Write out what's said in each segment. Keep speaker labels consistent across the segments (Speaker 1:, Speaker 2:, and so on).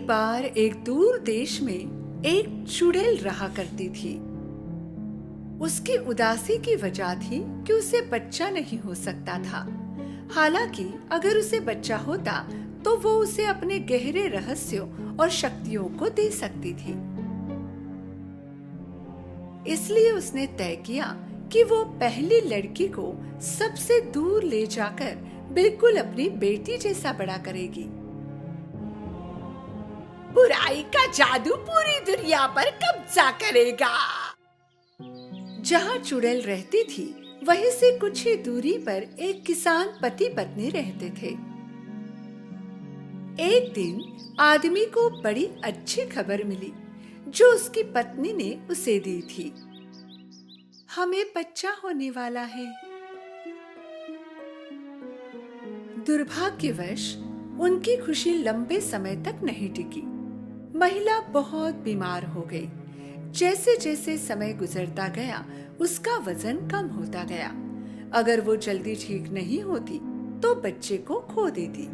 Speaker 1: बार एक दूर देश में एक चुड़ैल रहा करती थी। उसकी उदासी की वजह थी कि उसे बच्चा नहीं हो सकता था। हालांकि अगर उसे बच्चा होता तो वो उसे अपने गहरे रहस्यों और शक्तियों को दे सकती थी। इसलिए उसने तय किया कि वो पहली लड़की को सबसे दूर ले जाकर बिल्कुल अपनी बेटी जैसा बड़ा करेगी। बुराई का जादू पूरी दुनिया पर कब्जा करेगा। जहाँ चुड़ैल रहती थी वहीं से कुछ ही दूरी पर एक किसान पति पत्नी रहते थे। एक दिन आदमी को बड़ी अच्छी खबर मिली जो उसकी पत्नी ने उसे दी थी। हमें बच्चा होने वाला है। दुर्भाग्यवश उनकी खुशी लंबे समय तक नहीं टिकी। महिला बहुत बीमार हो गई। जैसे जैसे समय गुजरता गया उसका वजन कम होता गया। अगर वो जल्दी ठीक नहीं होती तो बच्चे को खो देती।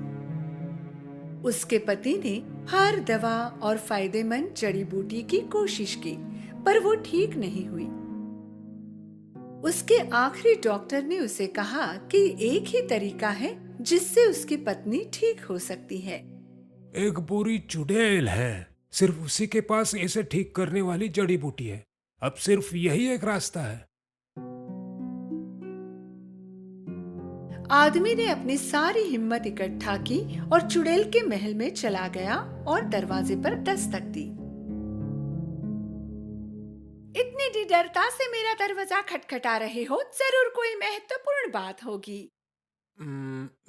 Speaker 1: उसके पति ने हर दवा और फायदेमंद जड़ी बूटी की कोशिश की पर वो ठीक नहीं हुई। उसके आखिरी डॉक्टर ने उसे कहा कि एक ही तरीका है जिससे उसकी पत्नी ठीक हो सकती है।
Speaker 2: एक बुरी चुड़ैल है, सिर्फ उसी के पास इसे ठीक करने वाली जड़ी बूटी है। अब सिर्फ यही एक रास्ता है।
Speaker 1: आदमी ने अपनी सारी हिम्मत इकट्ठा की और चुड़ैल के महल में चला गया और दरवाजे पर दस्तक दी। इतनी निडरता से मेरा दरवाजा खटखटा रहे हो, जरूर कोई महत्वपूर्ण बात होगी।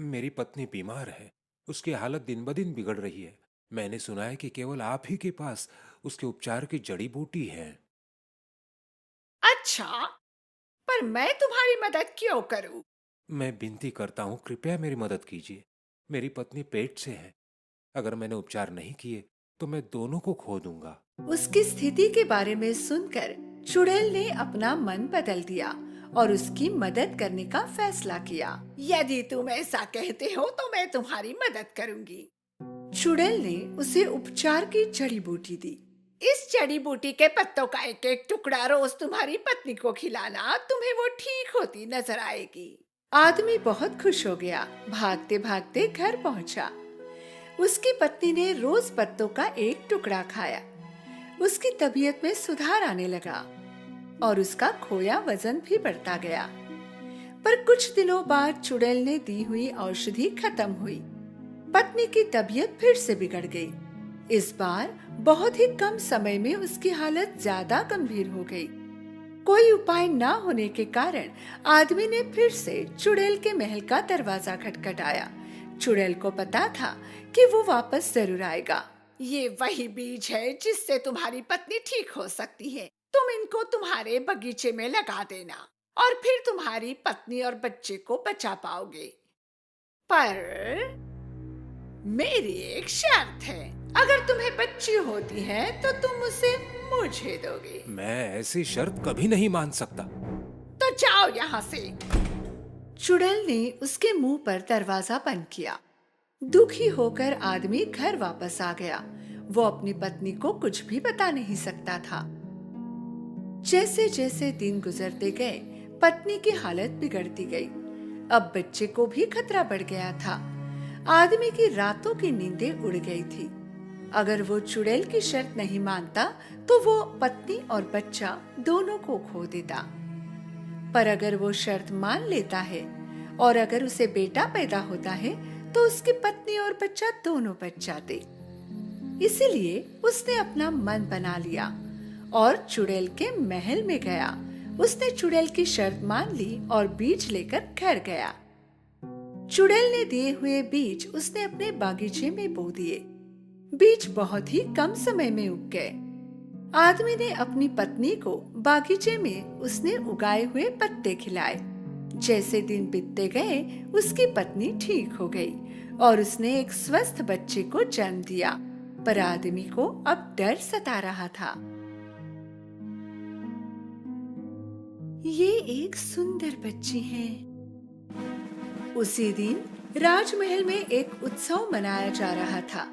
Speaker 2: मेरी पत्नी बीमार है, उसकी हालत दिन ब दिन बिगड़ रही है। मैंने सुना है कि केवल आप ही के पास उसके उपचार की जड़ी बूटी है।
Speaker 1: अच्छा, पर मैं तुम्हारी मदद क्यों करूं?
Speaker 2: मैं विनती करता हूँ, कृपया मेरी मदद कीजिए। मेरी पत्नी पेट से है। अगर मैंने उपचार नहीं किए तो मैं दोनों को खो दूंगा।
Speaker 1: उसकी स्थिति के बारे में सुनकर चुड़ैल ने अपना मन बदल दिया और उसकी मदद करने का फैसला किया। यदि तुम ऐसा कहते हो तो मैं तुम्हारी मदद करूंगी। चुड़ैल ने उसे उपचार की जड़ी बूटी दी। इस जड़ी बूटी के पत्तों का एक एक टुकड़ा रोज तुम्हारी पत्नी को खिलाना, तुम्हें वो ठीक होती नजर आएगी। आदमी बहुत खुश हो गया। भागते भागते घर पहुंचा। उसकी पत्नी ने रोज पत्तों का एक टुकड़ा खाया। उसकी तबीयत में सुधार आने लगा और उसका खोया वजन भी बढ़ता गया। पर कुछ दिनों बाद चुड़ैल ने दी हुई औषधि खत्म हुई। पत्नी की तबीयत फिर से बिगड़ गई। इस बार बहुत ही कम समय में उसकी हालत ज्यादा गंभीर हो गई। कोई उपाय न होने के कारण आदमी ने फिर से चुड़ैल के महल का दरवाजा खटखटाया। चुड़ैल को पता था कि वो वापस जरूर आएगा। ये वही बीज है जिससे तुम्हारी पत्नी ठीक हो सकती है। तुम इनको तुम्हारे बगीचे में लगा देना और फिर तुम्हारी पत्नी और बच्चे को बचा पाओगे। पर मेरी एक शर्त है, अगर तुम्हें बच्ची होती है तो तुम उसे मुझे दोगे।
Speaker 2: मैं ऐसी शर्त कभी नहीं मान सकता।
Speaker 1: तो जाओ यहाँ से। चुड़ैल ने उसके मुंह पर दरवाजा बंद किया। दुखी होकर आदमी घर वापस आ गया। वो अपनी पत्नी को कुछ भी बता नहीं सकता था। जैसे जैसे दिन गुजरते गए पत्नी की हालत बिगड़ती गई। अब बच्चे को भी खतरा बढ़ गया था। आदमी की रातों की नींदें उड़ गई थी। अगर वो चुड़ैल की शर्त नहीं मानता तो वो पत्नी और बच्चा दोनों को खो देता। पर अगर वो शर्त मान लेता है और अगर उसे बेटा पैदा होता है तो उसकी पत्नी और बच्चा दोनों बच जाते। इसीलिए उसने अपना मन बना लिया और चुड़ैल के महल में गया। उसने चुड़ैल की शर्त मान ली और बीज लेकर घर गया। चुड़ैल ने दिए हुए बीज उसने अपने बागीचे में बो दिए। बीज बहुत ही कम समय में उग गए। आदमी ने अपनी पत्नी को बागीचे में उसने उगाए हुए पत्ते खिलाए। जैसे दिन बीतते गए उसकी पत्नी ठीक हो गई और उसने एक स्वस्थ बच्चे को जन्म दिया। पर आदमी को अब डर सता रहा था। ये एक सुंदर बच्ची है। उसी दिन राजमहल में एक उत्सव मनाया जा रहा था।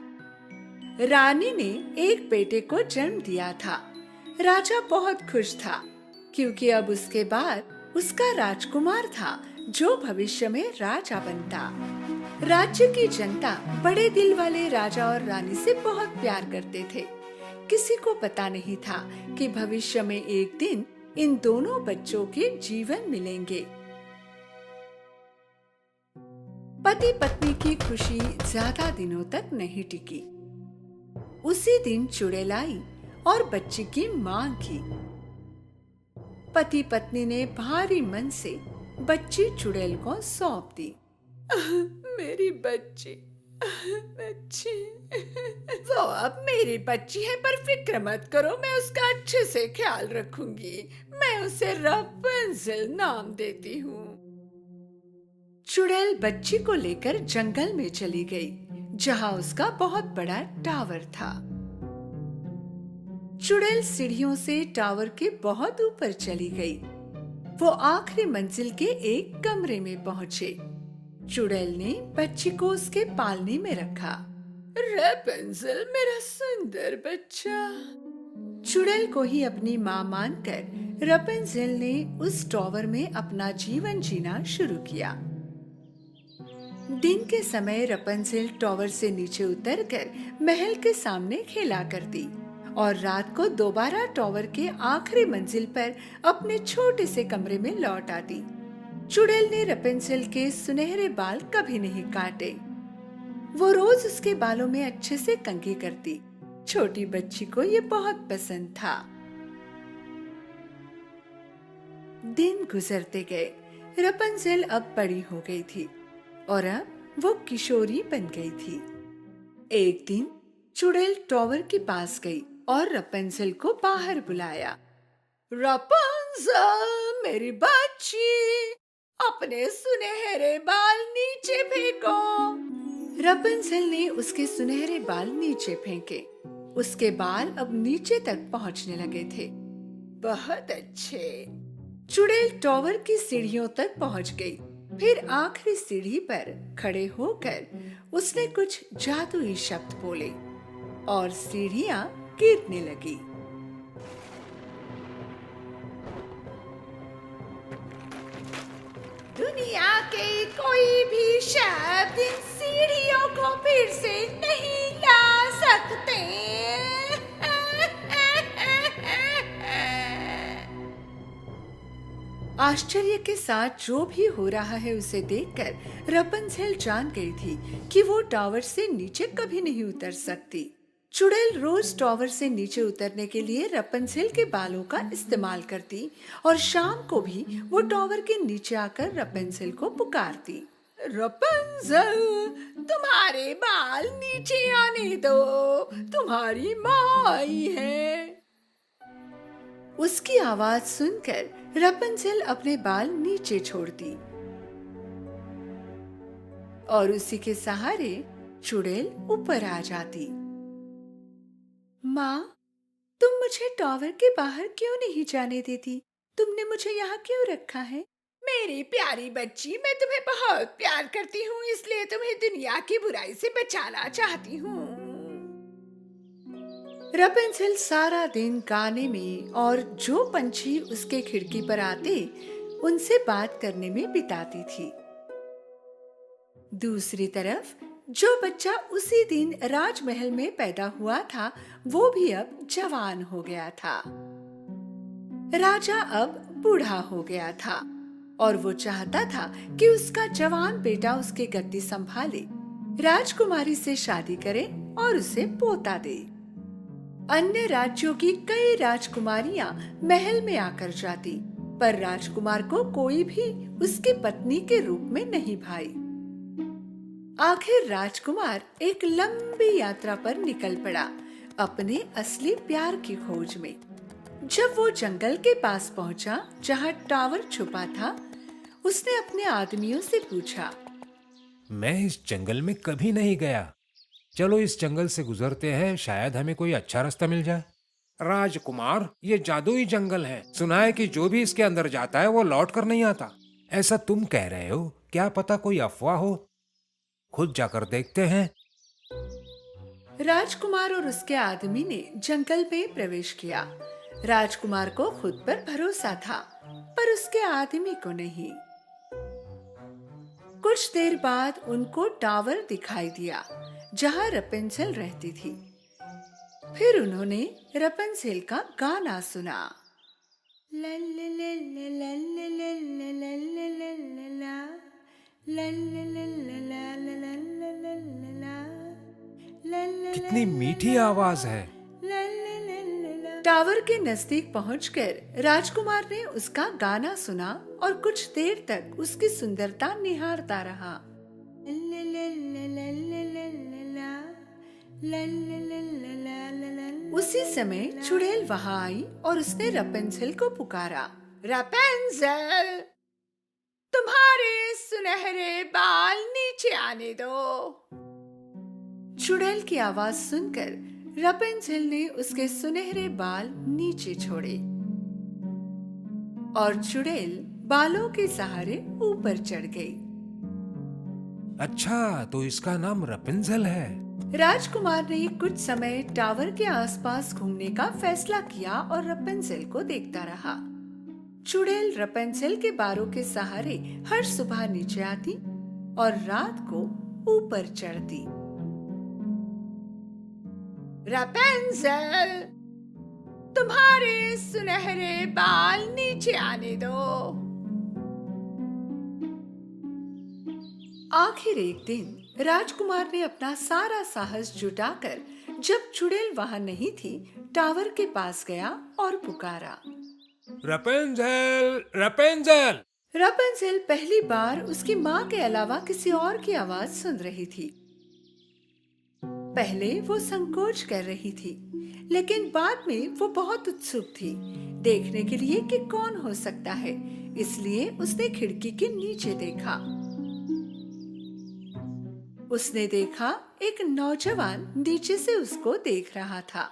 Speaker 1: रानी ने एक बेटे को जन्म दिया था। राजा बहुत खुश था क्योंकि अब उसके बाद उसका राजकुमार था जो भविष्य में राजा बनता। राज्य की जनता बड़े दिल वाले राजा और रानी से बहुत प्यार करते थे। किसी को पता नहीं था कि भविष्य में एक दिन इन दोनों बच्चों के जीवन मिलेंगे। पति पत्नी की खुशी ज्यादा दिनों तक नहीं टिकी। उसी दिन चुड़ैल आई और बच्ची की मांग की। पति पत्नी ने भारी मन से बच्ची चुड़ैल को सौंप दी। मेरी बच्ची, वो अब मेरी बच्ची है, पर फिक्र मत करो, मैं उसका अच्छे से ख्याल रखूंगी। मैं उसे रपुंज़ल नाम देती हूँ। चुड़ैल बच्ची को लेकर जंगल में चली गई, जहाँ उसका बहुत बड़ा टावर था। चुड़ैल सीढ़ियों से टावर के बहुत ऊपर चली गई। वो आखिरी मंजिल के एक कमरे में पहुँचे। चुड़ैल ने बच्ची को उसके पालने में रखा। रपुंज़ल, मेरा सुंदर बच्चा। चुड़ैल को ही अपनी माँ मानकर रपुंज़ल ने उस टावर में अपना जीवन जीना शुरू किया। दिन के समय रपुंज़ल टावर से नीचे उतरकर महल के सामने खेला करती और रात को दोबारा टावर के आखिरी मंजिल पर अपने छोटे से कमरे में लौट आती। चुड़ैल ने रपुंज़ल के सुनहरे बाल कभी नहीं काटे। वो रोज उसके बालों में अच्छे से कंघी करती। छोटी बच्ची को ये बहुत पसंद था। दिन गुजरते गए। रपुंज़ल अब बड़ी हो गई थी और अब वो किशोरी बन गई थी। एक दिन चुड़ैल टावर के पास गई और रपुंज़ल को बाहर बुलाया। रपुंज़ल, मेरी बच्ची, अपने सुनहरे बाल नीचे फेंको। रपुंज़ल ने उसके सुनहरे बाल नीचे फेंके। उसके बाल अब नीचे तक पहुंचने लगे थे। बहुत अच्छे। चुड़ैल टावर की सीढ़ियों तक पहुंच गई। फिर आखिरी सीढ़ी पर खड़े होकर उसने कुछ जादुई शब्द बोले और सीढ़ियां गिरने लगी। दुनिया के कोई भी शब्द इन सीढ़ियों को फिर से नहीं ला सकते। आश्चर्य के साथ जो भी हो रहा है उसे देखकर रपुंज़ल जान गई थी कि वो टावर से नीचे कभी नहीं उतर सकती। चुड़ैल रोज टावर से नीचे उतरने के लिए रपुंज़ल के बालों का इस्तेमाल करती और शाम को भी वो टावर के नीचे आकर रपुंज़ल को पुकारती। रपुंज़ल, तुम्हारे बाल नीचे आने दो, तुम्हारी माँ आई है। उसकी आवाज सुनकर रपुंज़ल अपने बाल नीचे छोड़ती और उसी के सहारे चुड़ैल ऊपर आ जाती। माँ, तुम मुझे टावर के बाहर क्यों नहीं जाने देती? तुमने मुझे यहाँ क्यों रखा है? मेरी प्यारी बच्ची, मैं तुम्हें बहुत प्यार करती हूँ, इसलिए तुम्हें दुनिया की बुराई से बचाना चाहती हूँ। रपुंज़ल सारा दिन गाने में और जो पंछी उसके खिड़की पर आते उनसे बात करने में बिताती थी। दूसरी तरफ जो बच्चा उसी दिन राजमहल में पैदा हुआ था वो भी अब जवान हो गया था। राजा अब बूढ़ा हो गया था और वो चाहता था कि उसका जवान बेटा उसकी गद्दी संभाले, राजकुमारी से शादी करे और उसे पोता दे। अन्य राज्यों की कई राजकुमारियां महल में आकर जाती, पर राजकुमार को कोई भी उसकी पत्नी के रूप में नहीं भाई। आखिर राजकुमार एक लंबी यात्रा पर निकल पड़ा अपने असली प्यार की खोज में। जब वो जंगल के पास पहुंचा जहां टावर छुपा था, उसने अपने आदमियों से पूछा,
Speaker 2: मैं इस जंगल में कभी नहीं गया, चलो इस जंगल से गुजरते हैं, शायद हमें कोई अच्छा रास्ता मिल जाए। राजकुमार, ये जादुई जंगल है, सुना है कि जो भी इसके अंदर जाता है वो लौट कर नहीं आता। ऐसा तुम कह रहे हो, क्या पता कोई अफवाह हो, खुद जाकर देखते हैं।
Speaker 1: राजकुमार और उसके आदमी ने जंगल में प्रवेश किया। राजकुमार को खुद पर भरोसा था, पर उसके आदमी को नहीं। कुछ देर बाद उनको टावर दिखाई दिया जहां रपेंजेल रहती थी। फिर उन्होंने रपेंजेल का गाना सुना।
Speaker 2: कितनी मीठी आवाज है।
Speaker 1: टावर के नजदीक पहुंचकर राजकुमार ने उसका गाना सुना और कुछ देर तक उसकी सुंदरता निहारता रहा। उसी समय चुड़ैल वहां आई और उसने रपेंजेल को पुकारा। रपेंजेल, तुम्हारे सुनहरे बाल नीचे आने दो। चुड़ैल की आवाज सुनकर रपेंजेल ने उसके सुनहरे बाल नीचे छोड़े और चुड़ैल बालों के सहारे ऊपर चढ़ गई।
Speaker 2: अच्छा, तो इसका नाम रपेंजेल है।
Speaker 1: राजकुमार ने कुछ समय टावर के आसपास घूमने का फैसला किया और रपेंजेल को देखता रहा। चुड़ैल रपेंजेल के बालों के सहारे हर सुबह नीचे आती और रात को ऊपर चढ़ती। रपेंजेल, तुम्हारे सुनहरे बाल नीचे आने दो। आखिर एक दिन राजकुमार ने अपना सारा साहस जुटाकर, जब चुड़ैल वहां नहीं थी, टावर के पास गया और पुकारा।
Speaker 2: रपेंजेल, रपेंजेल।
Speaker 1: रपेंजेल पहली बार उसकी माँ के अलावा किसी और की आवाज सुन रही थी। पहले वो संकोच कर रही थी, लेकिन बाद में वो बहुत उत्सुक थी देखने के लिए कि कौन हो सकता है। इसलिए उसने खिड़की के नीचे देखा। उसने देखा एक नौजवान नीचे से उसको देख रहा था।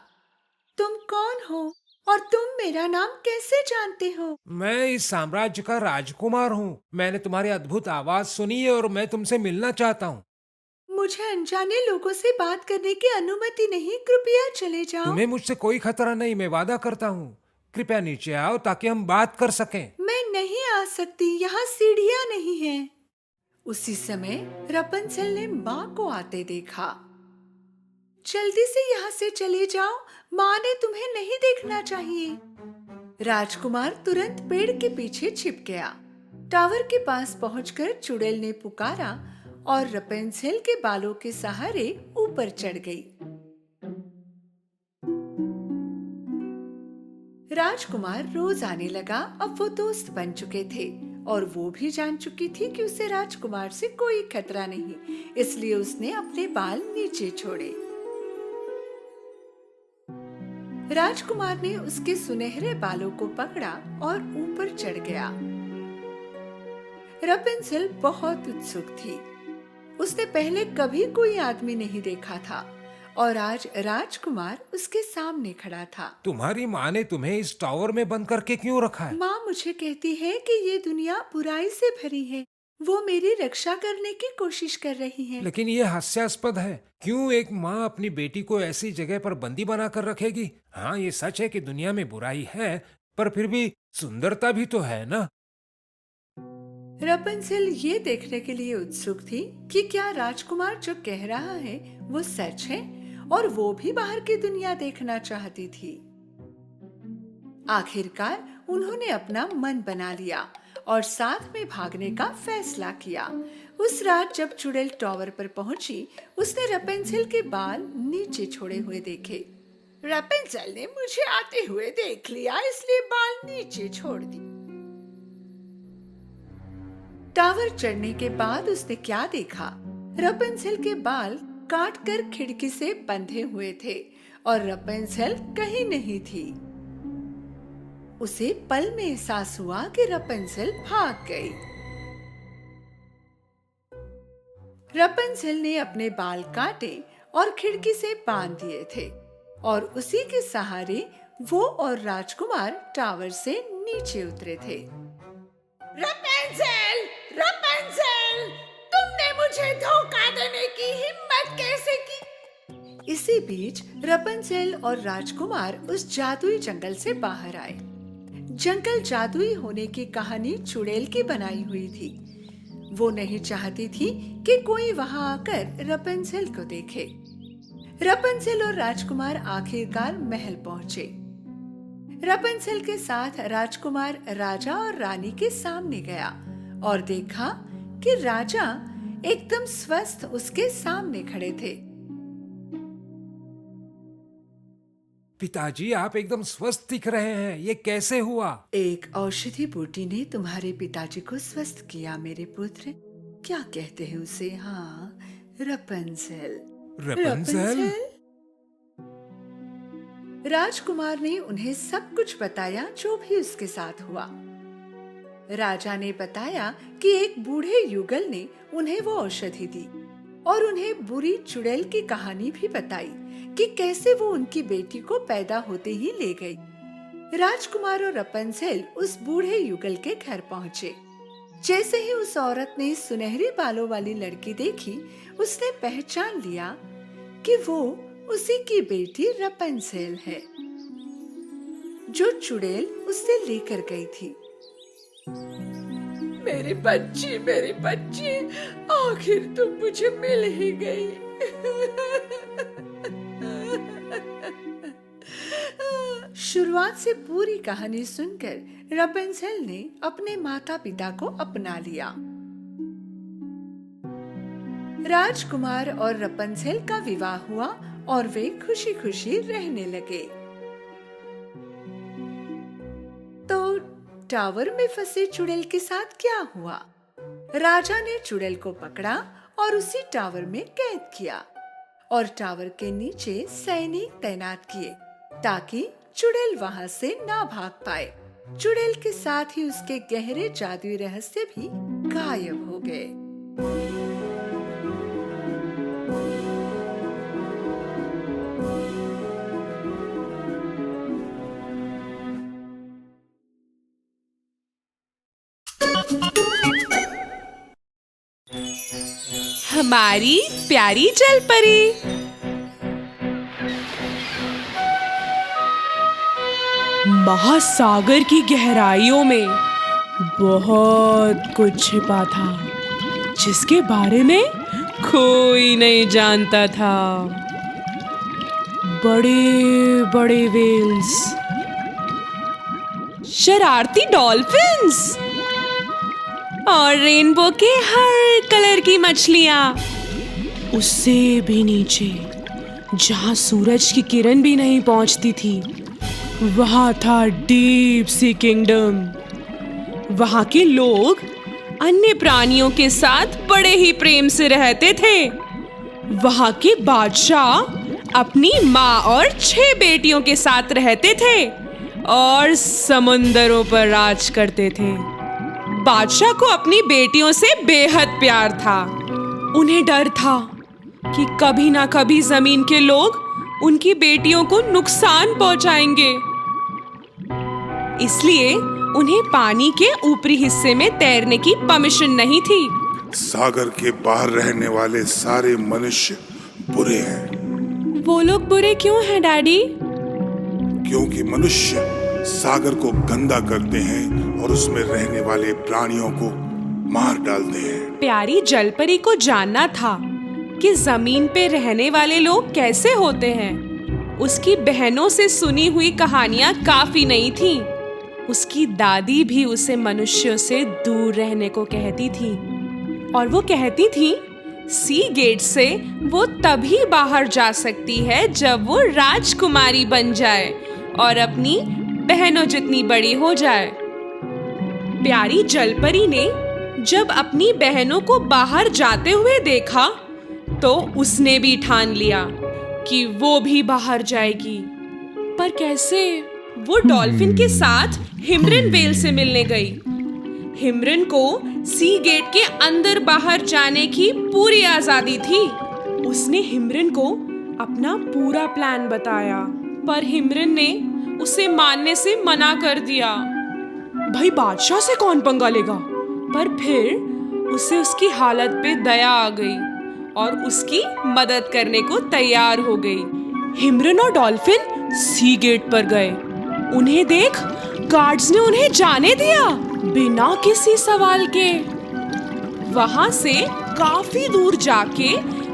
Speaker 1: तुम कौन हो और तुम मेरा नाम कैसे जानते हो?
Speaker 2: मैं इस साम्राज्य का राजकुमार हूँ। मैंने तुम्हारी अद्भुत आवाज सुनी है और मैं तुमसे मिलना चाहता हूँ।
Speaker 1: मुझे अनजाने लोगों से बात करने की अनुमति नहीं, कृपया चले जाओ।
Speaker 2: तुम्हें मुझसे कोई खतरा नहीं, मैं वादा करता हूँ। कृपया नीचे आओ ताकि हम बात कर सकें।
Speaker 1: मैं नहीं आ सकती, यहाँ सीढ़ियाँ नहीं हैं। उसी समय रपेंजेल ने माँ को आते देखा। जल्दी से यहाँ से चले जाओ, माँ ने तुम्हें नहीं देखना चाहिए। राजकुमार तुरंत पेड़ के पीछे छिप गया। टावर के पास पहुंचकर चुड़ैल ने पुकारा और रपेंजेल के बालों के सहारे ऊपर चढ़ गई। राजकुमार रोज आने लगा। अब वो दोस्त बन चुके थे और वो भी जान चुकी थी कि उसे राजकुमार से कोई खतरा नहीं, इसलिए उसने अपने बाल नीचे छोड़े। राजकुमार ने उसके सुनहरे बालों को पकड़ा और ऊपर चढ़ गया। रपेंजेल बहुत उत्सुक थी। उसने पहले कभी कोई आदमी नहीं देखा था और आज राजकुमार उसके सामने खड़ा था।
Speaker 2: तुम्हारी माँ ने तुम्हें इस टावर में बंद करके क्यों रखा है?
Speaker 1: माँ मुझे कहती है कि ये दुनिया बुराई से भरी है। वो मेरी रक्षा करने की कोशिश कर रही है।
Speaker 2: लेकिन ये हास्यास्पद है। क्यों एक माँ अपनी बेटी को ऐसी जगह पर बंदी बना कर रखेगी? हाँ, ये सच है कि दुनिया में बुराई है, पर फिर भी सुंदरता भी तो है ना।
Speaker 1: रपेंजेल ये देखने के लिए उत्सुक थी कि क्या राजकुमार जो कह रहा है वो सच है, और वो भी बाहर की दुनिया देखना चाहती थी। आखिरकार उन्होंने अपना मन बना लिया और साथ में भागने का फैसला किया। उस रात जब चुड़ैल टावर पर पहुंची, उसने रपेंजेल के बाल नीचे छोड़े हुए देखे। रपेंजेल ने मुझे आते हुए देख लिया, इसलिए बाल नीचे छोड़ दी। टावर चढ़ने के बाद उसने क्या देखा? रपेंजेल के बाल काटकर खिड़की से बंधे हुए थे और रपेंजेल कहीं नहीं थी। उसे पल में एहसास हुआ कि रपेंजेल भाग गई। रपेंजेल ने अपने बाल काटे और खिड़की से बांध दिए थे और उसी के सहारे वो और राजकुमार टावर से नीचे उतरे थे। रपेंजेल, रपेंजेल, तुमने मुझे धोखा देने की हिम्मत कैसे की? इसी बीच रपंजेल और राजकुमार उस जादुई जंगल से बाहर आए। जंगल जादुई होने की कहानी चुड़ैल की बनाई हुई थी। वो नहीं चाहती थी कि कोई वहां आकर रपंजेल को देखे। रपंजेल और राजकुमार आखिरकार महल पहुंचे। रपंजेल के साथ राजकुमार राजा और रानी के सामने गया और देखा कि राजा एकदम स्वस्थ उसके सामने खड़े थे।
Speaker 2: पिताजी, आप एकदम स्वस्थ दिख रहे हैं। ये कैसे हुआ?
Speaker 1: एक औषधि बूटी ने तुम्हारे पिताजी को स्वस्थ किया मेरे पुत्र। क्या कहते हैं उसे? हाँ, रपंजेल।
Speaker 2: रपंजेल?
Speaker 1: राजकुमार ने उन्हें सब कुछ बताया जो भी उसके साथ हुआ। राजा ने बताया कि एक बूढ़े युगल ने उन्हें वो औषधि दी और उन्हें बुरी चुड़ैल की कहानी भी बताई कि कैसे वो उनकी बेटी को पैदा होते ही ले गई। राजकुमार और रपंजेल उस बूढ़े युगल के घर पहुंचे। जैसे ही उस औरत ने सुनहरे बालों वाली लड़की देखी, उसने पहचान लिया कि वो उसी की बेटी रपंजेल है, जो चुड़ैल उससे लेकर गई थी। मेरी बच्ची, आखिर तुम मुझे मिल ही गई। शुरुआत से पूरी कहानी सुनकर रपंजेल ने अपने माता पिता को अपना लिया। राजकुमार और रपंजेल का विवाह हुआ और वे खुशी खुशी रहने लगे। तो टावर में फंसे चुड़ैल के साथ क्या हुआ? राजा ने चुड़ैल को पकड़ा और उसी टावर में कैद किया और टावर के नीचे सैनिक तैनात किए ताकि चुड़ैल वहां से ना भाग पाए। चुड़ैल के साथ ही उसके गहरे जादुई रहस्य भी गायब हो गए।
Speaker 3: हमारी प्यारी जलपरी। महासागर की गहराइयों में बहुत कुछ छिपा था जिसके बारे में कोई नहीं जानता था। बड़े बड़े वेल्स, शरारती डॉल्फिन्स और रेनबो के हर कलर की मछलियां। उससे भी नीचे, जहां सूरज की किरण भी नहीं पहुंचती थी, वहां था डीप सी किंगडम। वहां के लोग अन्य प्राणियों के साथ बड़े ही प्रेम से रहते थे। वहां के बादशाह अपनी माँ और 6 बेटियों के साथ रहते थे और समुंदरों पर राज करते थे। बादशाह को अपनी बेटियों से बेहद प्यार था। उन्हें डर था कि कभी ना कभी जमीन के लोग उनकी बेटियों को नुकसान पहुंचाएंगे, इसलिए उन्हें पानी के ऊपरी हिस्से में तैरने की परमिशन नहीं थी।
Speaker 4: सागर के बाहर रहने वाले सारे मनुष्य बुरे हैं।
Speaker 3: वो लोग बुरे क्यों हैं डैडी?
Speaker 4: क्योंकि मनुष्य सागर को गंदा करते हैं और उसमें रहने वाले प्राणियों को मार डालते हैं।
Speaker 3: प्यारी जलपरी को जानना था कि जमीन पे रहने वाले लोग कैसे होते हैं। उसकी बहनों से सुनी हुई कहानियां काफी नहीं थी। उसकी दादी भी उसे मनुष्यों से दूर रहने को कहती थी और वो कहती थी सी गेट से वो तभी बाहर जा सकती है जब वो राजकुमारी बन जाए और अपनी बहनों जितनी बड़ी हो जाए। प्यारी जलपरी ने जब अपनी बहनों को बाहर जाते हुए देखा तो उसने भी ठान लिया कि वो भी बाहर जाएगी। पर कैसे? वो डॉल्फिन के साथ हिमरन व्हेल से मिलने गई। हिमरन को सी गेट के अंदर बाहर जाने की पूरी आजादी थी। उसने हिमरन को अपना पूरा प्लान बताया, पर हिमरन ने उसे मानने से मना कर दिया। भाई बादशाह से कौन पंगा लेगा? पर फिर उसे उसकी हालत पे दया आ गई और उसकी मदद करने को तैयार हो गई। हिमरन और डॉल्फिन सी गेट पर गए। उन्हें देख गार्ड्स ने उन्हें जाने दिया बिना किसी सवाल के। वहां से काफी दूर जाके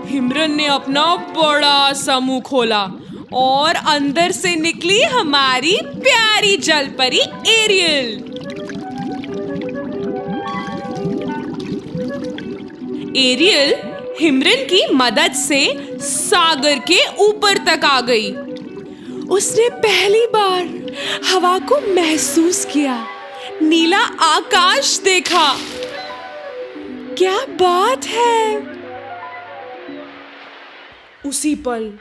Speaker 3: हिमरन ने अपना बड़ा सा मुंह खोला और अंदर से निकली हमारी प्यारी जलपरी एरियल। एरियल हिमरन की मदद से सागर के ऊपर तक आ गई। उसने पहली बार हवा को महसूस किया, नीला आकाश देखा। क्या बात है! उसी पल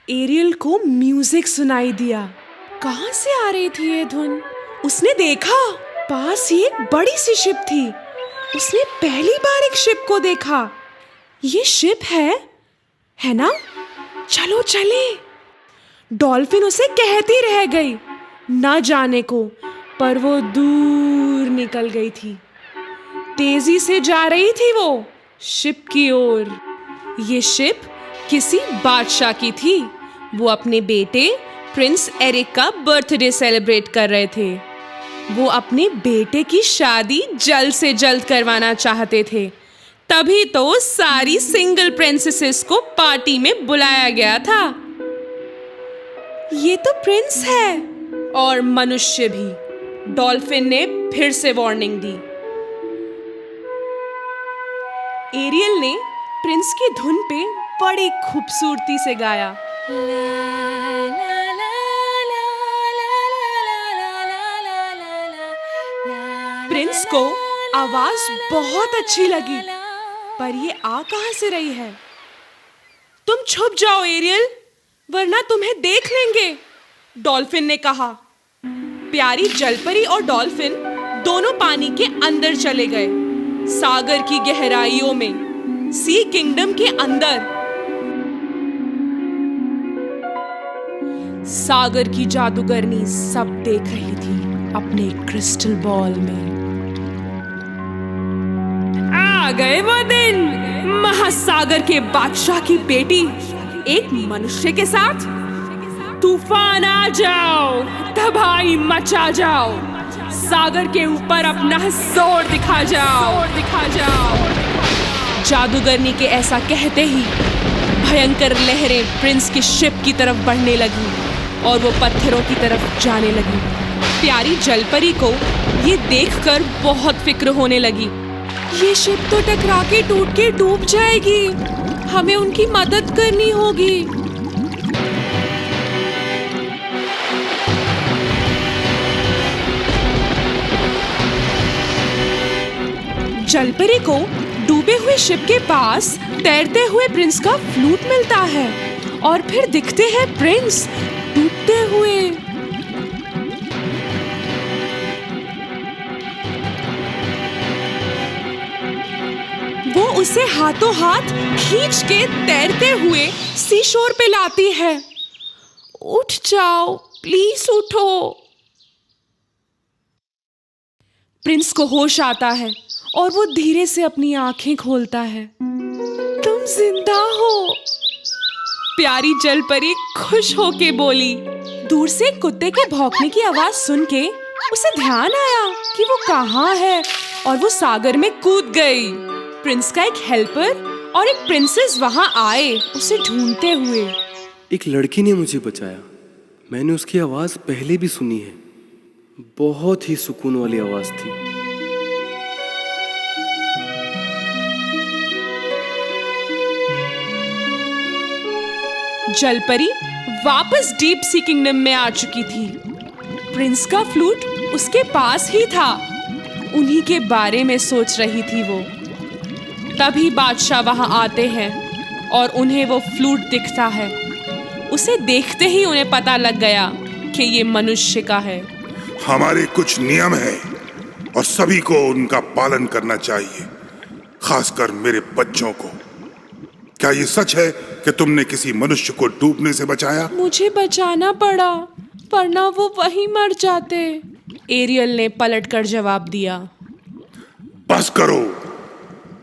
Speaker 3: एरियल को म्यूजिक सुनाई दिया। कहां से आ रही थी ये धुन? उसने देखा पास ही एक बड़ी सी शिप थी। उसने पहली बार एक शिप को देखा। ये शिप है ना? चलो चले। डॉल्फिन उसे कहती रह गई ना जाने को, पर वो दूर निकल गई थी। तेजी से जा रही थी वो शिप की ओर। ये शिप किसी बादशाह की थी। वो अपने बेटे प्रिंस एरिक का बर्थडे सेलिब्रेट कर रहे थे। वो अपने बेटे की शादी जल्द से जल्द करवाना चाहते थे। तभी तो सारी सिंगल प्रिंसेसेस को पार्टी में बुलाया गया था। ये तो प्रिंस है और मनुष्य भी। डॉल्फिन ने फिर से वार्निंग दी। एरियल ने प्रिंस की धुन पे बड़ी खूबसूरती से गाया। प्रिंस को आवाज बहुत अच्छी लगी, पर ये आ कहां से रही है? तुम छुप जाओ एरियल, वरना तुम्हें देख लेंगे, डॉल्फिन ने कहा। प्यारी जलपरी और डॉल्फिन दोनों पानी के अंदर चले गए, सागर की गहराइयों में, सी किंगडम के अंदर। सागर की जादूगरनी सब देख रही थी अपने क्रिस्टल बॉल में। आ गए वो दिन। महासागर के बादशाह की बेटी एक मनुष्य के साथ। तूफान आ जाओ, तबाही मचा जाओ, सागर के ऊपर अपना जोर दिखा जाओ। जादूगरनी के ऐसा कहते ही भयंकर लहरें प्रिंस की शिप की तरफ बढ़ने लगी और वो पत्थरों की तरफ जाने लगी। प्यारी जलपरी को ये देखकर बहुत फिक्र होने लगी। ये शिप तो टकरा के टूट के डूब जाएगी। हमें उनकी मदद करनी होगी। जलपरी को डूबे हुए शिप के पास तैरते हुए प्रिंस का फ्लूट मिलता है और फिर दिखते हैं प्रिंस डूबते हुए। वो उसे हाथों हाथ खींच के तैरते हुए सीशोर पे लाती है। उठ जाओ, प्लीज उठो। प्रिंस को होश आता है और वो धीरे से अपनी आंखें खोलता है। तुम जिंदा हो, प्यारी जलपरी खुश होके बोली। दूर से कुत्ते के भौंकने की आवाज सुन के उसे ध्यान आया कि वो कहाँ है और वो सागर में कूद गई। प्रिंस का एक हेल्पर और एक प्रिंसेस वहां आए उसे ढूंढते हुए।
Speaker 5: एक लड़की ने मुझे बचाया। मैंने उसकी आवाज पहले भी सुनी है। बहुत ही सुकून वाली आवाज थी।
Speaker 3: जलपरी वापस डीप सी किंगडम में आ चुकी थी। प्रिंस का फ्लूट उसके पास ही था। उन्हीं के बारे में सोच रही थी वो। तभी बादशाह वहां आते हैं और उन्हें वो फ्लूट दिखता है। उसे देखते ही उन्हें पता लग गया कि ये मनुष्य का है।
Speaker 4: हमारे कुछ नियम हैं और सभी को उनका पालन करना चाहिए, खासकर मेरे बच्चों को। क्या ये सच है कि तुमने किसी मनुष्य को डूबने से बचाया?
Speaker 3: मुझे बचाना पड़ा, वरना वो वहीं मर जाते, एरियल ने पलटकर जवाब दिया।
Speaker 4: बस करो।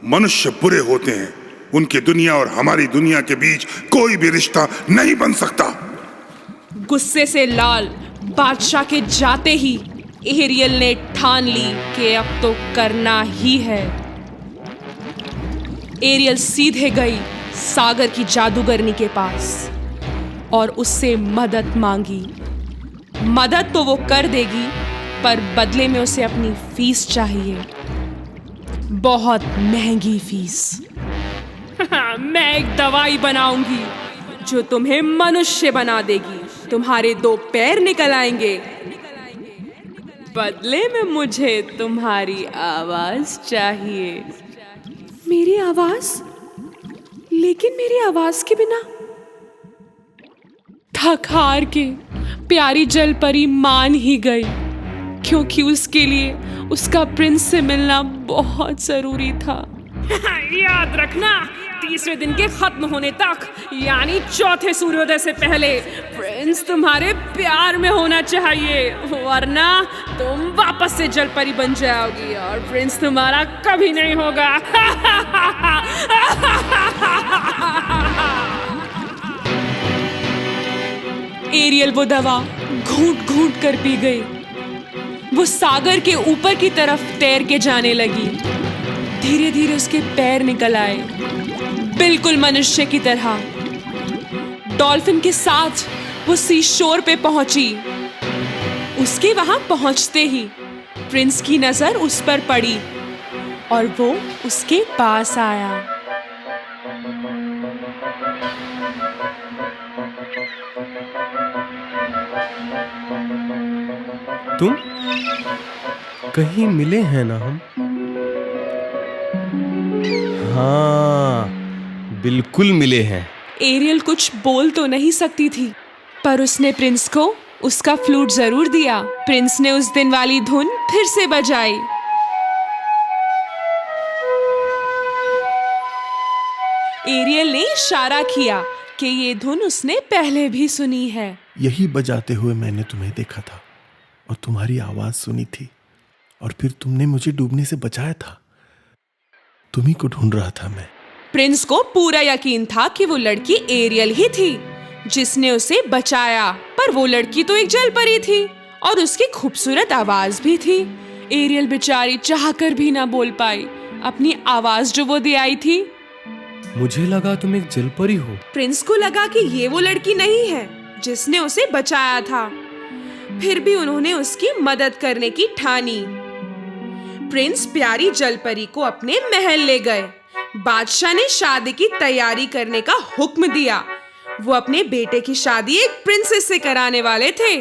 Speaker 4: मनुष्य बुरे होते हैं उनकी दुनिया और हमारी दुनिया के बीच कोई भी रिश्ता नहीं बन सकता।
Speaker 3: गुस्से से लाल बादशाह के जाते ही एरियल ने ठान ली कि अब तो करना ही है। एरियल सीधे गई सागर की जादूगरनी के पास और उससे मदद मांगी। मदद तो वो कर देगी, पर बदले में उसे अपनी फीस चाहिए, बहुत महंगी फीस। मैं एक दवाई बनाऊंगी जो तुम्हें मनुष्य बना देगी, तुम्हारे 2 पैर निकल आएंगे। बदले में मुझे तुम्हारी आवाज चाहिए। मेरी आवाज? लेकिन मेरी आवाज के बिना थक हार के प्यारी जलपरी मान ही गई, क्योंकि उसके लिए उसका प्रिंस से मिलना बहुत जरूरी था। याद रखना, 30वें दिन के खत्म होने तक, यानी चौथे सूर्योदय से पहले प्रिंस तुम्हारे प्यार में होना चाहिए, वरना तुम वापस से जलपरी बन जाओगी और प्रिंस तुम्हारा कभी नहीं होगा। एरियल वो दवा घूंट घूंट कर पी गई। वो सागर के ऊपर की तरफ तैर के जाने लगी। धीरे धीरे उसके पैर निकल आए, बिल्कुल मनुष्य की तरह। डॉल्फिन के साथ वो सी शोर पे पहुंची। उसके वहां पहुंचते ही प्रिंस की नजर उस पर पड़ी और वो उसके पास आया।
Speaker 5: तुम कहीं मिले हैं ना हम? हाँ, बिल्कुल मिले हैं।
Speaker 3: एरियल कुछ बोल तो नहीं सकती थी, पर उसने प्रिंस को उसका फ्लूट जरूर दिया। प्रिंस ने उस दिन वाली धुन फिर से बजाई। एरियल ने इशारा किया कि ये धुन उसने पहले भी सुनी है।
Speaker 6: यही बजाते हुए मैंने तुम्हें देखा था और तुम्हारी आवाज सुनी थी, और फिर तुमने मुझे डूबने से बचाया था। तुम्ही को ढूंढ रहा था मैं।
Speaker 3: प्रिंस को पूरा यकीन था कि वो लड़की एरियल ही थी जिसने उसे बचाया, पर वो लड़की तो एक जलपरी थी और उसकी खूबसूरत आवाज भी थी। एरियल बेचारी चाहकर भी ना बोल पाई अपनी आवाज जो वो दे आई थी।
Speaker 5: मुझे लगा तुम एक जलपरी हो।
Speaker 3: प्रिंस को लगा कि ये वो लड़की नहीं है जिसने उसे बचाया था। फिर भी उन्होंने उसकी मदद करने की ठानी। प्रिंस प्यारी जलपरी को अपने महल ले गए। बादशाह ने शादी की तैयारी करने का हुक्म दिया। वो अपने बेटे की शादी एक प्रिंसेस से कराने वाले थे।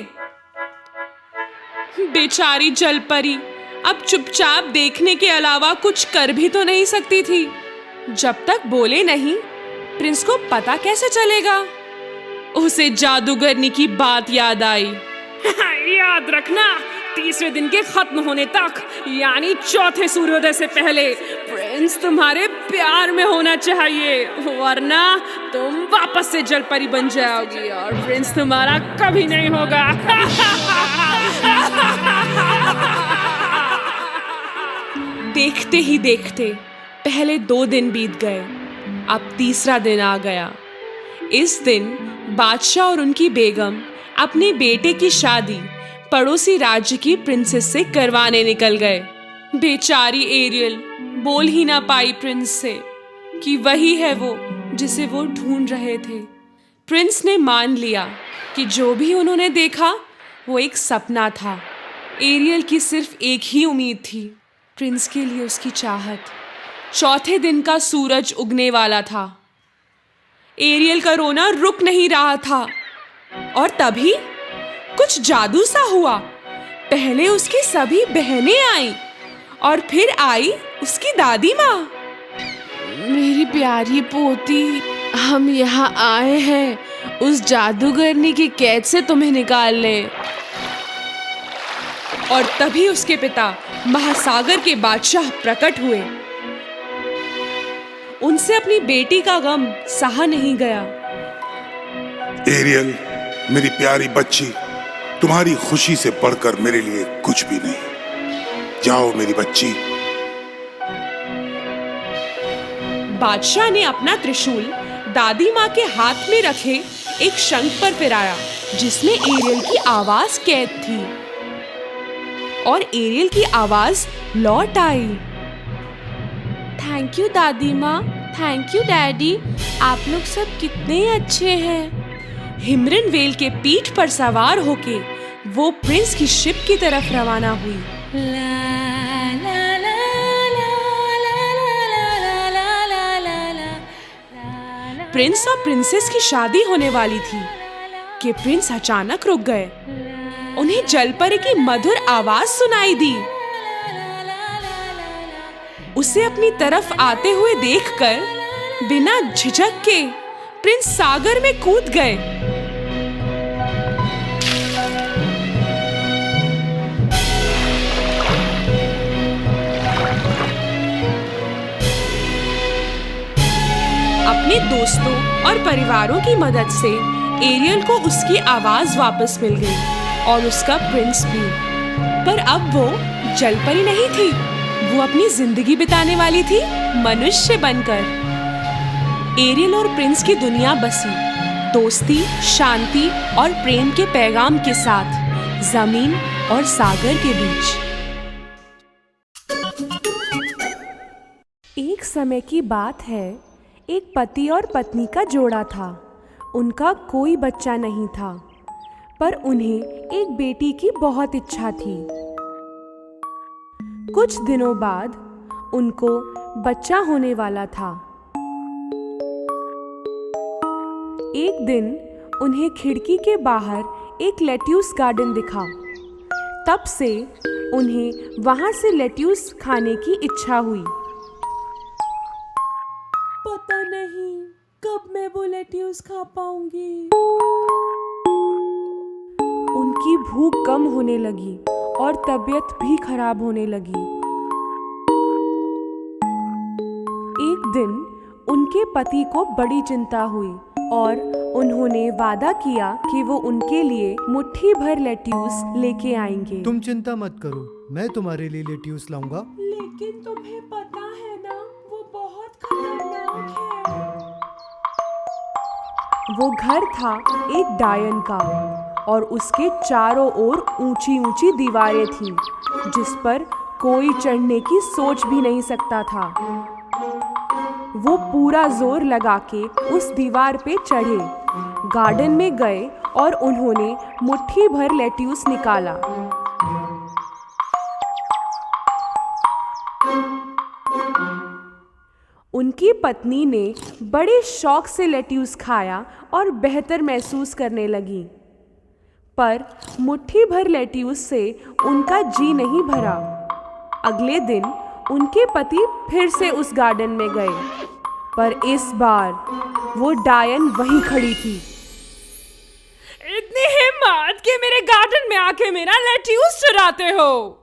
Speaker 3: बेचारी जलपरी अब चुपचाप देखने के अलावा कुछ कर भी तो नहीं सकती थी। जब तक बोले नहीं, प्रिंस को पता कैसे चलेगा? उसे जादूगरनी की बात याद आई। याद रखना, 30वें दिन के खत्म होने तक, यानी चौथे सूर्योदय से पहले प्रिंस तुम्हारे प्यार में होना चाहिए, वरना तुम वापस से जलपरी बन जाओगी और प्रिंस तुम्हारा कभी नहीं होगा। देखते ही देखते पहले 2 दिन बीत गए। अब तीसरा दिन आ गया। इस दिन बादशाह और उनकी बेगम अपने बेटे की शादी पड़ोसी राज्य की प्रिंसेस से करवाने निकल गए। बेचारी एरियल बोल ही ना पाई प्रिंस से कि वही है वो जिसे वो ढूंढ रहे थे। प्रिंस ने मान लिया कि जो भी उन्होंने देखा वो एक सपना था। एरियल की सिर्फ एक ही उम्मीद थी, प्रिंस के लिए उसकी चाहत। चौथे दिन का सूरज उगने वाला था। एरियल का रोना रुक नहीं रहा था और तभी कुछ जादू सा हुआ। पहले उसकी सभी बहनें आईं और फिर आई उसकी दादी माँ। मेरी प्यारी पोती, हम यहाँ आए हैं उस जादूगरनी की कैद से तुम्हें निकालने। और तभी उसके पिता महासागर के बादशाह प्रकट हुए। उनसे अपनी बेटी का गम सहा नहीं गया।
Speaker 4: एरियल, मेरी प्यारी बच्ची, तुम्हारी खुशी से बढ़कर मेरे लिए कुछ भी नहीं। जाओ मेरी बच्ची।
Speaker 3: बादशाह ने अपना त्रिशूल दादी माँ के हाथ में रखे एक शंख पर फिराया, जिसमें एरियल की आवाज कैद थी। और एरियल की आवाज लौट आई। थैंक यू दादी माँ, थैंक यू डैडी, आप लोग सब कितने अच्छे हैं। हिमरन वेल के पीठ पर सवार होके वो प्रिंस की शिप की तरफ रवाना हुई। प्रिंस और प्रिंसेस की शादी होने वाली थी कि प्रिंस अचानक रुक गए। उन्हें जलपरी की मधुर आवाज सुनाई दी। उसे अपनी तरफ आते हुए देखकर बिना झिझक के प्रिंस सागर में कूद गए। अपने दोस्तों और परिवारों की मदद से एरियल को उसकी आवाज वापस मिल गई और उसका प्रिंस भी। पर अब वो जलपरी नहीं थी, वो अपनी जिंदगी बिताने वाली थी मनुष्य बनकर। एरियल और प्रिंस की दुनिया बसी दोस्ती, शांति और प्रेम के पैगाम के साथ जमीन और सागर के बीच। एक समय की बात है, एक पति और पत्नी का जोड़ा था। उनका कोई बच्चा नहीं था, पर उन्हें एक बेटी की बहुत इच्छा थी। कुछ दिनों बाद उनको बच्चा होने वाला था। एक दिन उन्हें खिड़की के बाहर एक लेट्यूस गार्डन दिखा। तब से उन्हें वहां से लेट्यूस खाने की इच्छा हुई। पता नहीं कब मैं वो लेट्यूस खा पाऊंगी। उनकी भूख कम होने लगी और तबीयत भी खराब होने लगी। एक दिन उनके पति को बड़ी चिंता हुई और उन्होंने वादा किया कि वो उनके लिए मुट्ठी भर लेट्यूस लेके आएंगे।
Speaker 7: तुम चिंता मत करो, मैं तुम्हारे लिए लेट्यूस लाऊंगा।
Speaker 3: लेकिन तुम्हें पता है ना, वो बहुत खतरनाक है। वो घर था एक डायन का और उसके चारों ओर ऊंची ऊंची दीवारें थीं, जिस पर कोई चढ़ने की सोच भी नहीं सकता था। वो पूरा जोर लगा के उस दीवार पे चढ़े, गार्डन में गए और उन्होंने मुट्ठी भर लेट्यूस निकाला। उनकी पत्नी ने बड़े शौक से लेट्यूस खाया और बेहतर महसूस करने लगी। पर मुट्ठी भर लेट्यूस से उनका जी नहीं भरा। अगले दिन उनके पति फिर से उस गार्डन में गए, पर इस बार वो डायन वहीं खड़ी थी। इतनी हिम्मत कि मेरे गार्डन में आके मेरा लेट्यूस चुराते हो।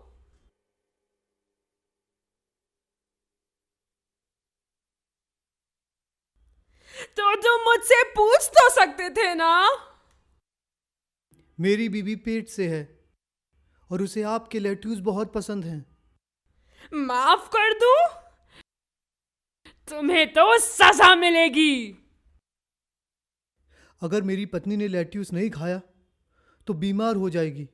Speaker 3: तो तुम मुझसे पूछ तो सकते थे ना।
Speaker 7: मेरी बीवी पेट से है और उसे आपके लेट्यूस बहुत पसंद हैं।
Speaker 3: माफ कर दूं? तुम्हें तो सजा मिलेगी।
Speaker 7: अगर मेरी पत्नी ने लेट्यूस नहीं खाया तो बीमार हो जाएगी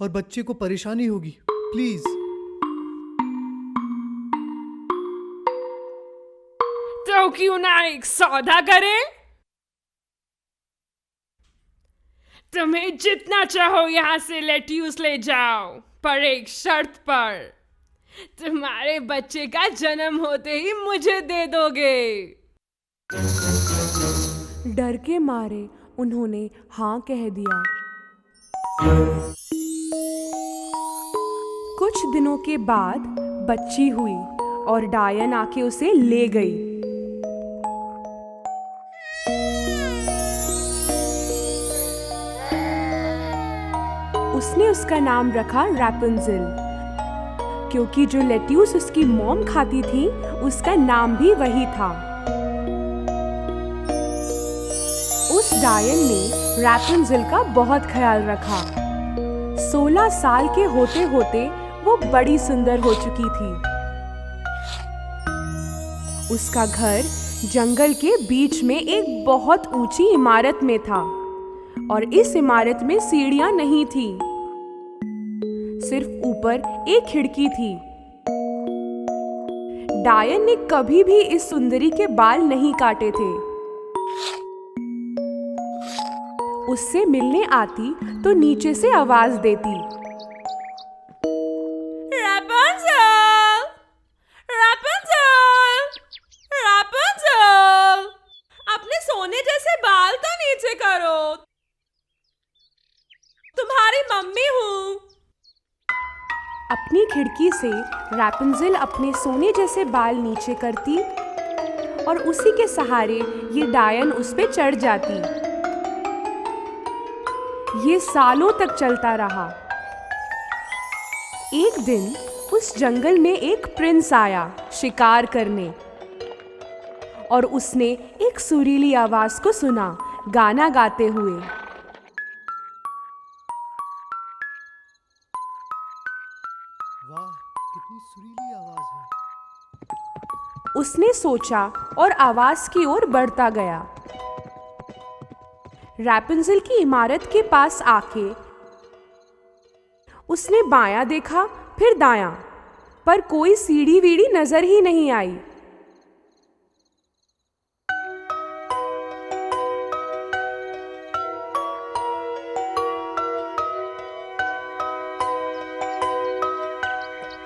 Speaker 7: और बच्चे को परेशानी होगी। प्लीज।
Speaker 3: तो क्यों ना एक सौदा करें? तुम्हें जितना चाहो यहां से लेट्यूस ले जाओ, पर एक शर्त पर। तुम्हारे बच्चे का जन्म होते ही मुझे दे दोगे। डर के मारे उन्होंने हाँ कह दिया। कुछ दिनों के बाद बच्ची हुई और डायन आके उसे ले गई। उसने उसका नाम रखा रैपुंज़ेल, क्योंकि जो लेट्यूस उसकी मॉम खाती थी उसका नाम भी वही था। उस डायन ने रैपुंज़ेल का बहुत ख्याल रखा। 16 साल के होते होते वो बड़ी सुंदर हो चुकी थी उसका घर जंगल के बीच में एक बहुत ऊंची इमारत में था और इस इमारत में सीढ़ियां नहीं थी, सिर्फ ऊपर एक खिड़की थी। डायन ने कभी भी इस सुंदरी के बाल नहीं काटे थे। उससे मिलने आती तो नीचे से आवाज देती, रापुंज़ल, रापुंज़ल, रापुंज़ल, अपने सोने जैसे बाल तो नीचे करो, तुम्हारी मम्मी हूँ। अपनी खिड़की से रापुंज़ल अपने सोने जैसे बाल नीचे करती और उसी के सहारे ये डायन उस पे चढ़ जाती। ये सालों तक चलता रहा। एक दिन उस जंगल में एक प्रिंस आया शिकार करने और उसने एक सुरीली आवाज को सुना गाना गाते हुए।
Speaker 7: वाह, कितनी सुरीली आवाज है।
Speaker 3: उसने सोचा और आवाज की ओर बढ़ता गया। रापुंज़ल की इमारत के पास आके उसने बायां देखा फिर दायां, पर कोई सीढ़ी वीढ़ी नजर ही नहीं आई।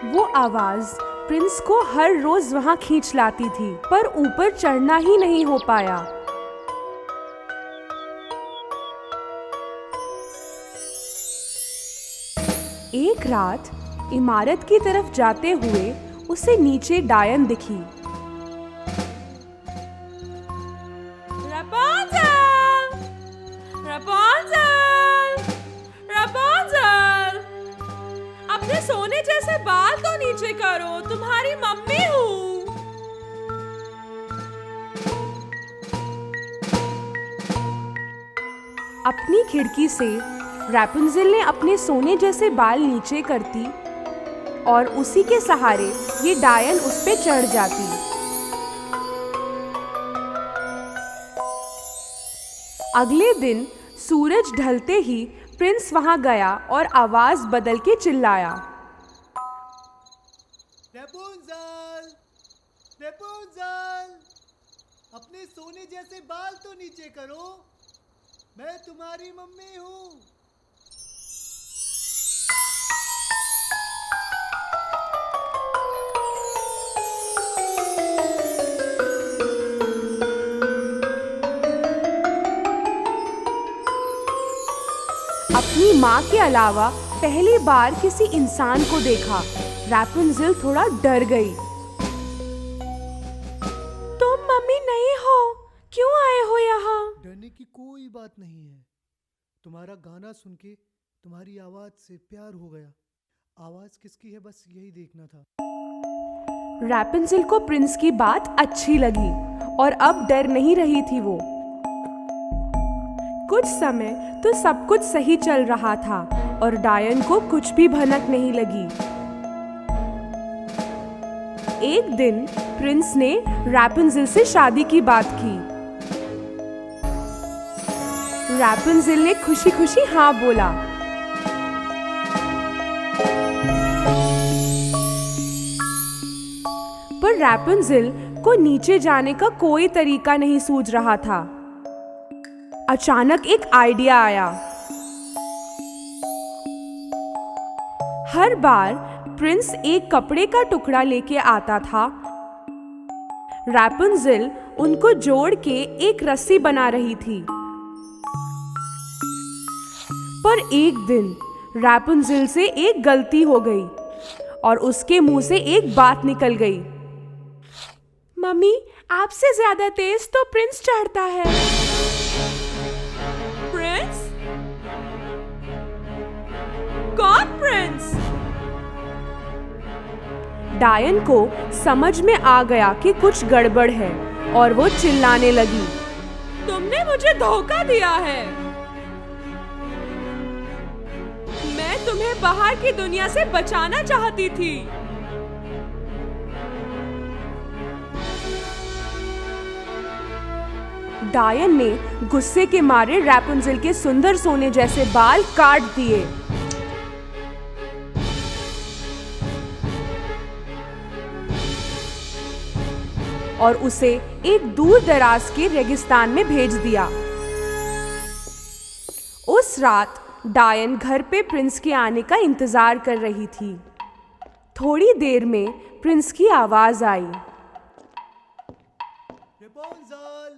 Speaker 3: वो आवाज प्रिंस को हर रोज वहां खींच लाती थी, पर ऊपर चढ़ना ही नहीं हो पाया। एक रात इमारत की तरफ जाते हुए उसे नीचे डायन दिखी। रापुंज़ल, रापुंज़ल, रापुंज़ल, अपने सोने जैसे बाल तो नीचे करो, तुम्हारी मम्मी हूँ। अपनी खिड़की से रापुंज़ल ने अपने सोने जैसे बाल नीचे करती और उसी के सहारे ये डायन उस पे चढ़ जाती। अगले दिन सूरज ढलते ही प्रिंस वहां गया और आवाज बदल के चिल्लाया,
Speaker 7: रापुंज़ल, रापुंज़ल, अपने सोने जैसे बाल तो नीचे करो, मैं तुम्हारी मम्मी हूँ।
Speaker 3: अपनी माँ के अलावा पहली बार किसी इंसान को देखा। रापुंज़ल थोड़ा डर गई। तुम मम्मी नहीं हो, क्यों आए हो यहाँ?
Speaker 7: डरने की कोई बात नहीं है। तुम्हारा गाना सुन के तुम्हारी आवाज से प्यार हो गया। आवाज किसकी है बस यही देखना था।
Speaker 3: रापुंज़ल को प्रिंस की बात अच्छी लगी और अब डर नहीं रही थी वो। कुछ समय तो सब कुछ सही चल रहा था और डायन को कुछ भी भनक नहीं लगी। एक दिन प्रिंस ने रापुंज़ल से शादी की बात की। रापुंज़ल ने खुशी खुशी हाँ बोला। पर रापुंज़ल को नीचे जाने का कोई तरीका नहीं सूझ रहा था। अचानक एक आइडिया आया। हर बार प्रिंस एक कपड़े का टुकड़ा लेके आता था, रापुंज़ल उनको जोड़ के एक रस्सी बना रही थी। पर एक दिन रापुंज़ल से एक गलती हो गई और उसके मुंह से एक बात निकल गई। मम्मी, आपसे ज्यादा तेज तो प्रिंस चढ़ता है। प्रिंस? कौन प्रिंस? डायन को समझ में आ गया कि कुछ गड़बड़ है और वो चिल्लाने लगी, तुमने मुझे धोखा दिया है। मैं तुम्हें बाहर की दुनिया से बचाना चाहती थी। डायन ने गुस्से के मारे रैपुंज़ेल के सुंदर सोने जैसे बाल काट दिए। और उसे एक दूर दराज के रेगिस्तान में भेज दिया। उस रात डायन घर पे प्रिंस के आने का इंतजार कर रही थी। थोड़ी देर में प्रिंस की आवाज आई।
Speaker 7: रेपुंज़ेल,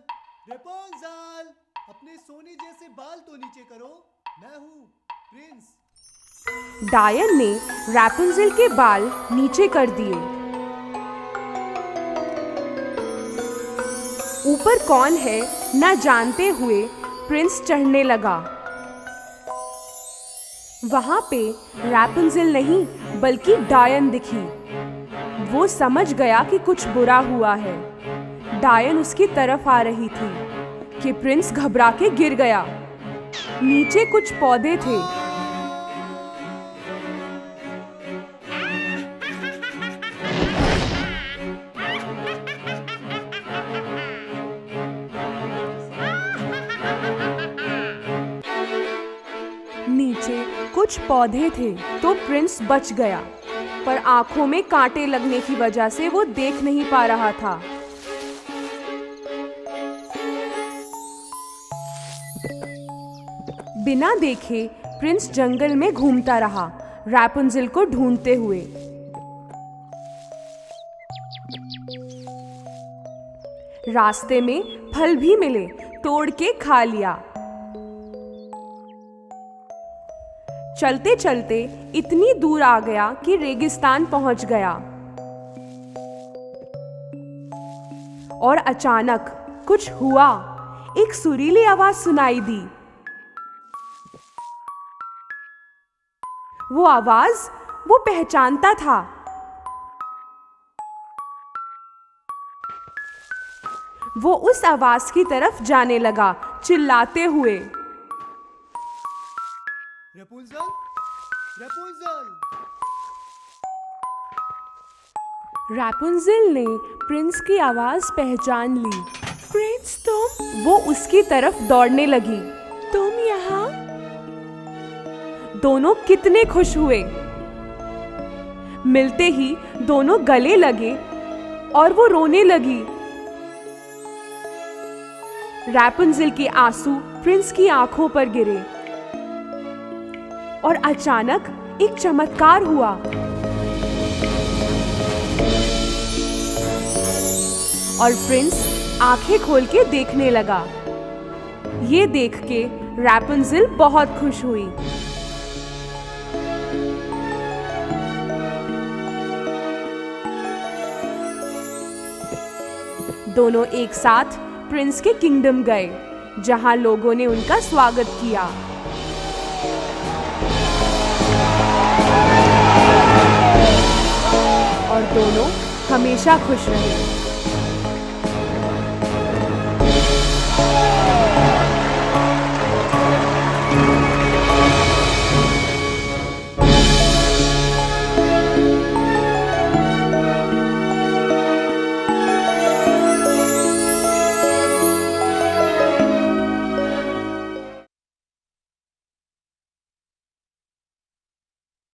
Speaker 7: रेपुंज़ेल, अपने सोने जैसे बाल तो नीचे करो, मैं हूँ प्रिंस।
Speaker 3: डायन ने रैपुंज़ेल के बाल नीचे कर दिए। ऊपर कौन है ना जानते हुए प्रिंस चढ़ने लगा। वहां पे रैपुंज़ेल नहीं बल्कि डायन दिखी। वो समझ गया कि कुछ बुरा हुआ है। डायन उसकी तरफ आ रही थी कि प्रिंस घबरा के गिर गया। नीचे कुछ पौधे थे। नीचे कुछ पौधे थे तो प्रिंस बच गया, पर आंखों में कांटे लगने की वजह से वो देख नहीं पा रहा था। बिना देखे प्रिंस जंगल में घूमता रहा, रैपुंज़ेल को ढूंढते हुए। रास्ते में फल भी मिले, तोड़ के खा लिया। चलते चलते इतनी दूर आ गया कि रेगिस्तान पहुंच गया। और अचानक कुछ हुआ। एक सुरीली आवाज सुनाई दी। वो आवाज वो पहचानता था। वो उस आवाज की तरफ जाने लगा, चिल्लाते हुए।
Speaker 7: रेपुंज़ेल, रेपुंज़ेल।
Speaker 3: रैपुंज़ेल ने प्रिंस की आवाज पहचान ली। प्रिंस तुम? वो उसकी तरफ दौड़ने लगी। तुम यहाँ? दोनों कितने खुश हुए। मिलते ही दोनों गले लगे और वो रोने लगी। रैपुंज़ेल के आंसू प्रिंस की आंखों पर गिरे। और अचानक एक चमत्कार हुआ। और प्रिंस आंखें खोल के देखने लगा। ये देख के रैपुंज़ेल बहुत खुश हुई। दोनों एक साथ प्रिंस के किंगडम गए, जहां लोगों ने उनका स्वागत किया। और दोनों हमेशा खुश रहे।